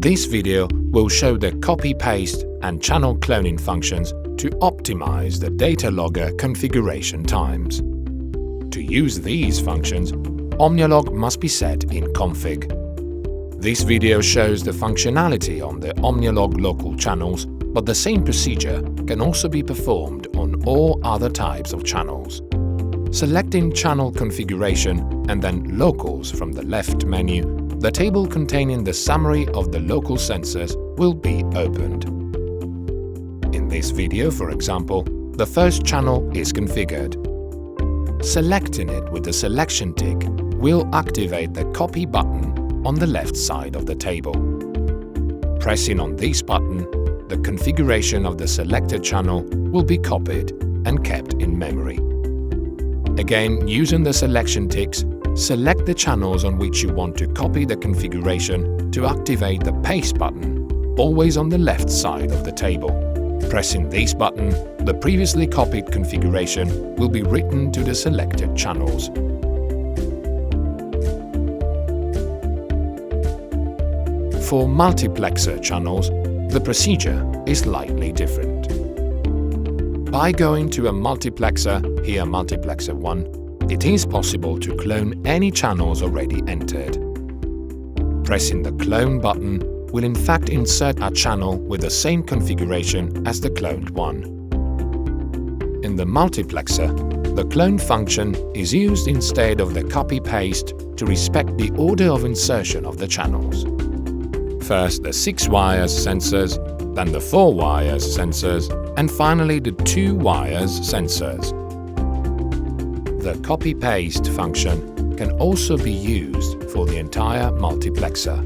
This video will show the copy-paste and channel cloning functions to optimize the data logger configuration times. To use these functions, OMNIAlog must be set in config. This video shows the functionality on the OMNIAlog local channels, but the same procedure can also be performed on all other types of channels. Selecting channel configuration and then locals from the left menu, the table containing the summary of the local sensors will be opened. In this video, for example, the first channel is configured. Selecting it with the selection tick will activate the copy button on the left side of the table. Pressing on this button, the configuration of the selected channel will be copied and kept in memory. Again, using the selection ticks, select the channels on which you want to copy the configuration to activate the paste button, always on the left side of the table. Pressing this button, the previously copied configuration will be written to the selected channels. For multiplexer channels, the procedure is slightly different. By going to a multiplexer, here multiplexer 1, it is possible to clone any channels already entered. Pressing the clone button will in fact insert a channel with the same configuration as the cloned one. In the multiplexer, the clone function is used instead of the copy-paste to respect the order of insertion of the channels. First the 6 wires sensors, then the 4 wires sensors, and finally the 2 wires sensors. The copy-paste function can also be used for the entire multiplexer.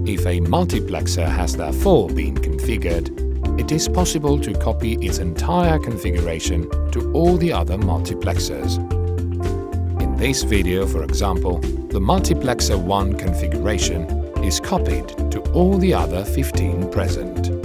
If a multiplexer has therefore been configured, it is possible to copy its entire configuration to all the other multiplexers. In this video, for example, the multiplexer 1 configuration is copied to all the other 15 present.